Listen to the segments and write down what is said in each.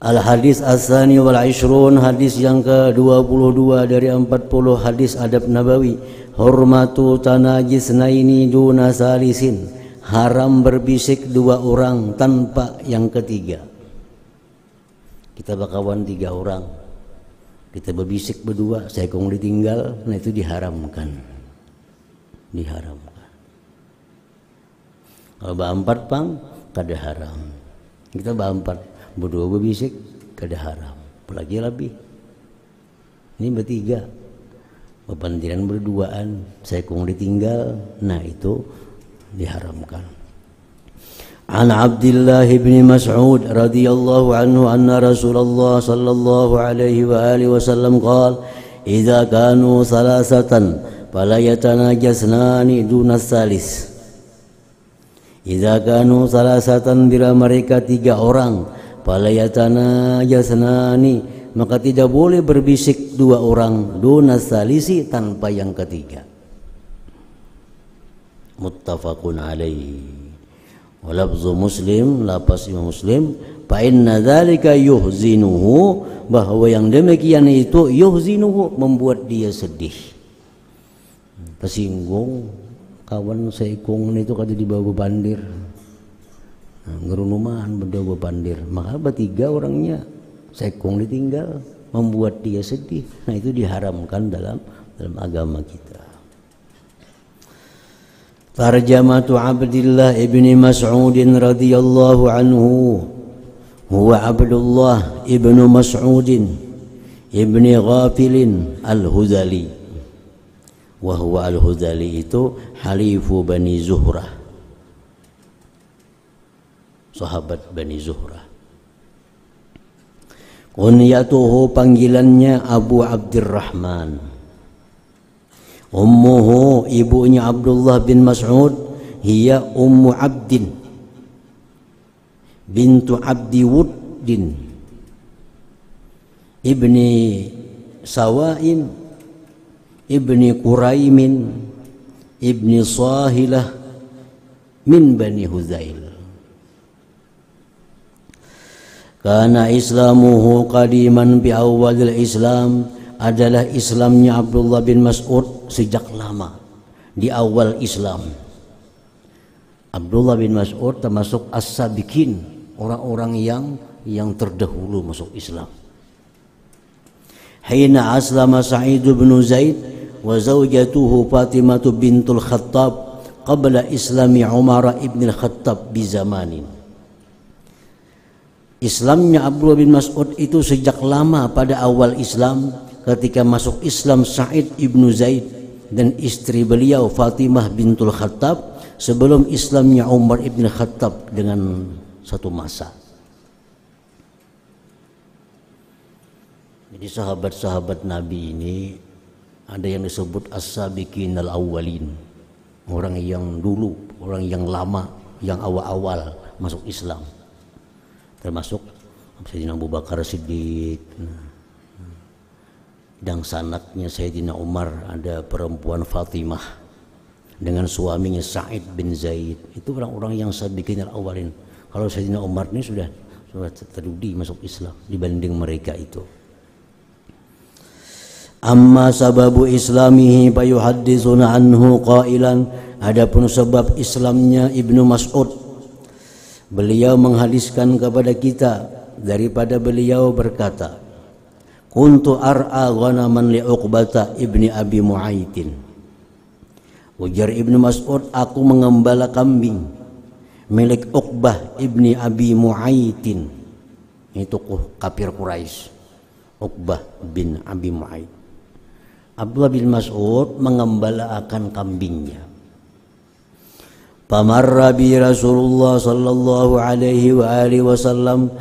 Al-hadis as-sani wal ishrun, hadis yang ke-22 dari 40 hadis adab nabawi. Hurmatu tanajisnaini duna salisin, haram berbisik dua orang tanpa yang ketiga. Kita bakawan 3 orang, kita berbisik berdua, saya kong ditinggal, nah itu diharamkan. Diharamkan. Kalau berempat pang, kada haram. Kita berempat, berdua berbisik, kada haram. Apalagi lebih. Ini bertiga, bepandiran berduaan, saya kong ditinggal, nah itu diharamkan. An Abdullah bin Mas'ud radhiyallahu anhu anna Rasulullah sallallahu alaihi wa alihi wasallam qala idza kanu salasatan fala yatanajasnani duna salis. Idza kanu salasatan, bila mereka 3 orang, fala yatanajasnani, maka tidak boleh berbisik 2 orang, duna salisi, tanpa yang ketiga. Muttafaqun alaihi. Walafzu Muslim, lapas Imam Muslim, fa inna dzalika yuhzinuhu, bahwa yang demikian itu yuhzinuhu, membuat dia sedih, tersinggung. Kawan seikung itu kada dibawa bandir, ngerunuman berdua bandir, maka bertiga orangnya seikung ditinggal, membuat dia sedih. Nah itu diharamkan dalam agama kita. Tarjamatu Abdullah ibni Mas'ud radhiyallahu anhu, huwa Abdullah ibnu Mas'ud ibni Ghafil al-Hudhali, wa huwa al-Hudhali itu halifu Bani Zuhrah, sahabat Bani Zuhrah. Kunyatuhu, panggilannya Abu Abdurrahman. Ummuhu, ibunya Abdullah bin Mas'ud, hiya Ummu Abdin bintu Abdi Wuddin ibni Sawain ibni Quraimin ibni Sahilah min Bani Huzail. Kana islamuhu qadiman bi awalil Islam, adalah Islamnya Abdullah bin Mas'ud sejak lama, di awal Islam. Abdullah bin Mas'ud termasuk as-sabiqin, orang-orang yang terdahulu masuk Islam. Hina aslama Sa'id bin Zaid wa zawjatuhu Fatimah bintul Khattab qabla islami Umar ibn al-Khattab bi zamanin. Islamnya Abdullah bin Mas'ud itu sejak lama, pada awal Islam, ketika masuk Islam Sa'id ibnu Zaid dan istri beliau Fatimah bintul Khattab, sebelum Islamnya Umar ibn Khattab dengan satu masa. Jadi sahabat-sahabat Nabi ini ada yang disebut as-sabiqin al-awwalin, orang yang dulu, orang yang lama, yang awal-awal masuk Islam, termasuk Sayyidina Abu Bakar Siddiq. Dan sanaknya Sayyidina Umar ada perempuan Fatimah dengan suaminya Sa'id bin Zaid. Itu orang-orang yang sabiqin al-awwalin. Kalau Sayyidina Umar ini sudah terdudi masuk Islam dibanding mereka itu. Amma sababu islamihi fayuhadditsuna anhu qailan, adapun sebab Islamnya Ibnu Mas'ud, beliau menghadiskan kepada kita daripada beliau berkata, kuntu ar'a ghanaman li Uqbata ibni Abi Mu'aitin. Ujar Ibnu Mas'ud, aku mengembala kambing milik Uqbah ibni Abi Mu'aitin. Itu kafir Quraisy, Uqbah bin Abi Mu'ait. Abdullah bin Mas'ud mengembala akan kambingnya. Famarra bi Rasulullah sallallahu alaihi wa alihi wasallam,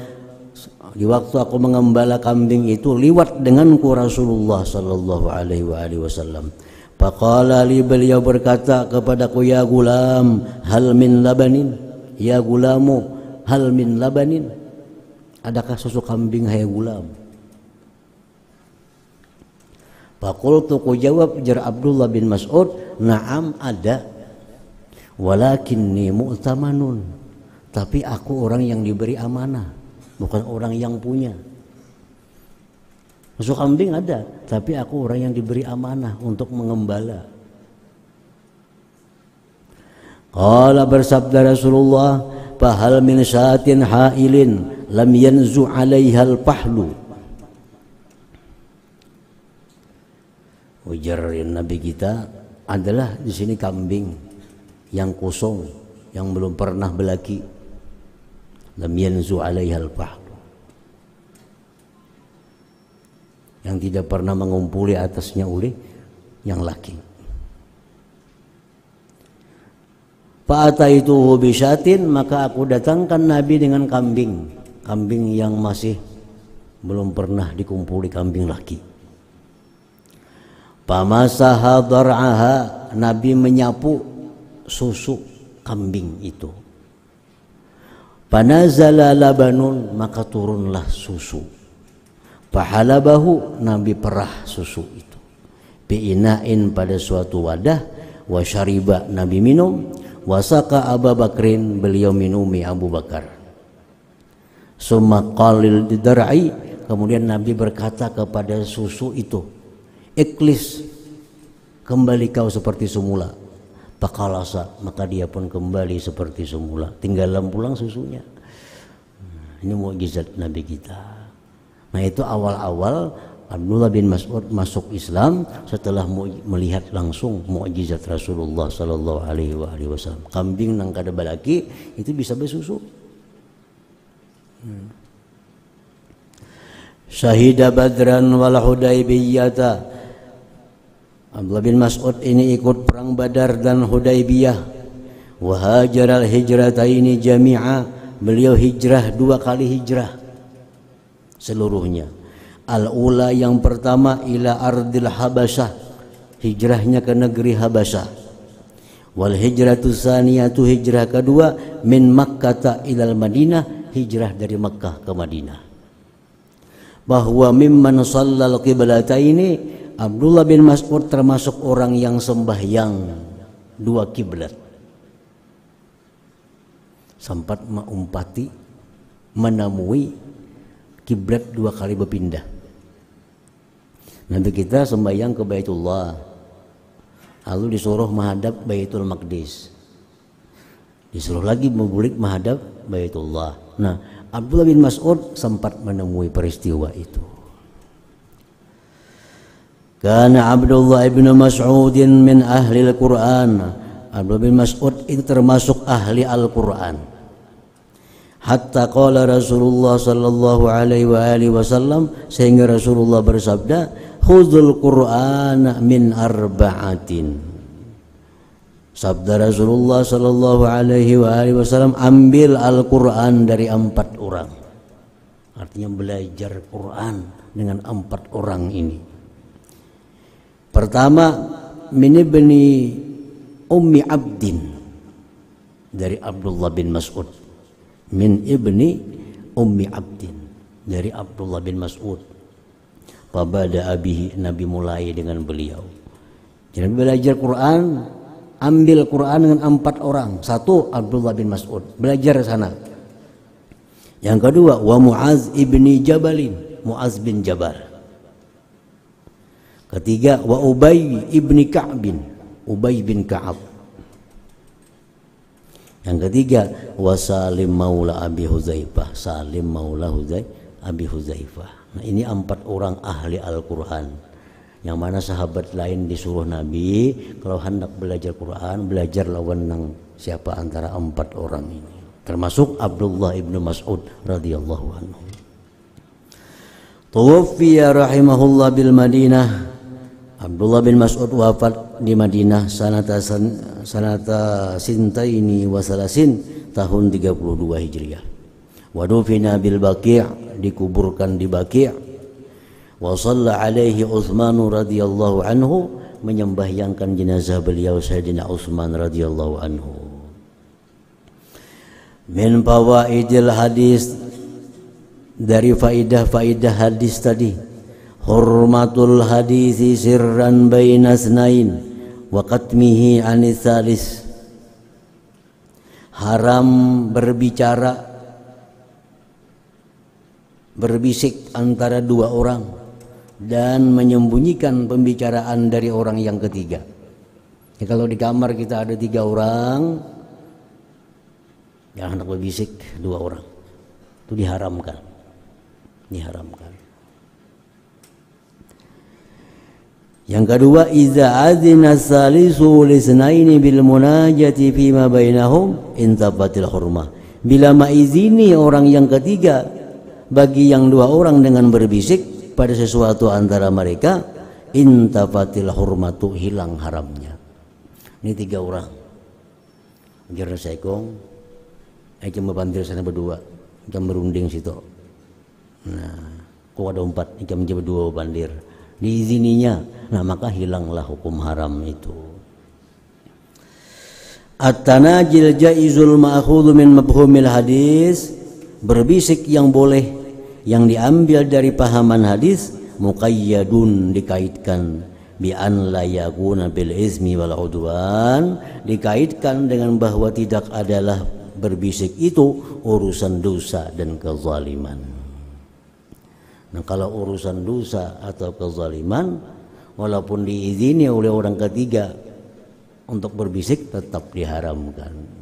di waktu aku mengembala kambing itu liwat denganku Rasulullah sallallahu alaihi wasallam. Faqala li, beliau berkata kepadaku, ya gulam, hal min labanin, ya gulamu, hal min labanin, adakah susu kambing hai gulam? Faqultu, ku jawab, jar Abdullah bin Mas'ud, na'am ada, walakinni mu'tamanun, tapi aku orang yang diberi amanah. bukan orang yang punya. Susu kambing ada, tapi aku orang yang diberi amanah untuk mengembala. Qala bersabda Rasulullah, "Fahal min syatin hailin lam yanzu 'alaiha al-fahlu." Ujar Nabi kita adalah di sini kambing yang kosong, yang belum pernah belaki. Lam yanzu 'alaiha al-fahlu, yang tidak pernah mengumpuli atasnya oleh yang laki. Fa'ataituhu bisyatin, maka aku datangkan Nabi dengan kambing, kambing yang masih belum pernah dikumpuli kambing laki. Famasaha dar'aha, Nabi menyapu susu kambing itu. Fanazala labanun, maka turunlah susu. Fahalabahu, Nabi perah susu itu. Bi'ina'in, pada suatu wadah. Wa syariba, Nabi minum. Wasaka Abu Bakrin, beliau minumi Abu Bakar. Summa qalil didar'i, kemudian Nabi berkata kepada susu itu, "Iklis, kembali kau seperti semula." Pakalasa, maka dia pun kembali seperti semula, tinggal pulang susunya. Ini mukjizat Nabi kita. Nah, itu awal-awal Abdullah bin Mas'ud masuk Islam setelah melihat langsung mukjizat Rasulullah sallallahu alaihi wasallam. Kambing nang kada balaki itu bisa bersusu. Syahida Badran wal Hudaybiyata. Abdullah bin Mas'ud ini ikut perang Badar dan Hudaybiyah. Wa hajaral hijrataini jami'a, beliau hijrah 2 kali hijrah seluruhnya. Al-ula, yang pertama, ila ardil Habasyah, hijrahnya ke negeri Habasyah. Wal hijratu tsaniyatu, hijrah kedua, min Makkah ilal Madinah, hijrah dari Makkah ke Madinah. Bahwa mimman shallal qiblataini, Abdullah bin Mas'ud termasuk orang yang sembahyang 2 kiblat. Sempat mengumpati, menemui kiblat 2 kali berpindah. Nanti kita sembahyang ke Baitullah, lalu disuruh menghadap Baitul Maqdis, disuruh lagi membulik menghadap Baitullah. Nah, Abdullah bin Mas'ud sempat menemui peristiwa itu. Karena Abdullah bin Mas'ud min ahli Al-Quran, Abdullah bin Mas'ud itu termasuk ahli Al-Quran. Hatta qala Rasulullah sallallahu alaihi wasallam, sehingga Rasulullah bersabda, "Khudhul Qur'ana min arba'atin." Sabda Rasulullah sallallahu alaihi wasallam, ambil Al-Qur'an dari 4 orang. Artinya belajar Quran dengan 4 orang ini. Pertama, min ibni Ummi Abdin, dari Abdullah bin Mas'ud. Min ibni Ummi Abdin, dari Abdullah bin Mas'ud. Fabada abihi, Nabi mulai dengan beliau. Jadi belajar Quran, ambil Quran dengan 4 orang. 1, Abdullah bin Mas'ud, belajar sana. Yang kedua, wa Mu'az ibni Jabalin, Mu'az bin Jabal. Ketiga, wa Ubay ibni Ka'bin, Ubay bin Ka'ab. Yang ketiga, wa Salim maula Abi Huzaifah, Salim maula Abi Huzaifah. Nah, ini 4 orang ahli Al-Quran, yang mana sahabat lain disuruh Nabi kalau hendak belajar Quran, belajar lawan nang siapa antara 4 orang ini, termasuk Abdullah ibnu Mas'ud radhiyallahu anhu. Tuwaffiya rahimahullah bil Madinah. Abdullah bin Mas'ud wafat di Madinah sanata sintaini wasalasin, tahun 32 Hijriah. Wa dufina bil Baqi', dikuburkan di Baqi'. Wa shalla alaihi Utsman radhiyallahu anhu, menyembahyangkan jenazah beliau Sayyidina Utsman radhiyallahu anhu. Min fawaidil hadis, dari faidah-faidah hadis tadi, hurmatul hadisi sirran baina snain wa qatmihi anis salis, haram berbicara berbisik antara dua orang dan menyembunyikan pembicaraan dari orang yang ketiga. Ya, kalau di kamar kita ada 3 orang, jangan hendak berbisik 2 orang. Itu diharamkan. Diharamkan. Yang kedua, iza adzina salisu lisnaini bil munajati fima bainahum intabatil hurmah. Bila mengizini orang yang ketiga bagi yang 2 orang dengan berbisik pada sesuatu antara mereka, intabatil hurmatu, hilang haramnya. Ini 3 orang. Jarang sekong, cuma bandir sana berdua, jam berunding situ. Nah, kok ada 4, jam berdua bandir. Diizininya, nah maka hilanglah hukum haram itu. At-tanajil jaizul ma'khudhu min mafhumil hadis, berbisik yang boleh yang diambil dari pahaman hadis, muqayyadun, dikaitkan bi an la yakuna bil ismi wal udwan, dikaitkan dengan bahwa tidak adalah berbisik itu urusan dosa dan kezaliman. Nah, kalau urusan dosa atau kezaliman, walaupun diizini oleh orang ketiga untuk berbisik, tetap diharamkan.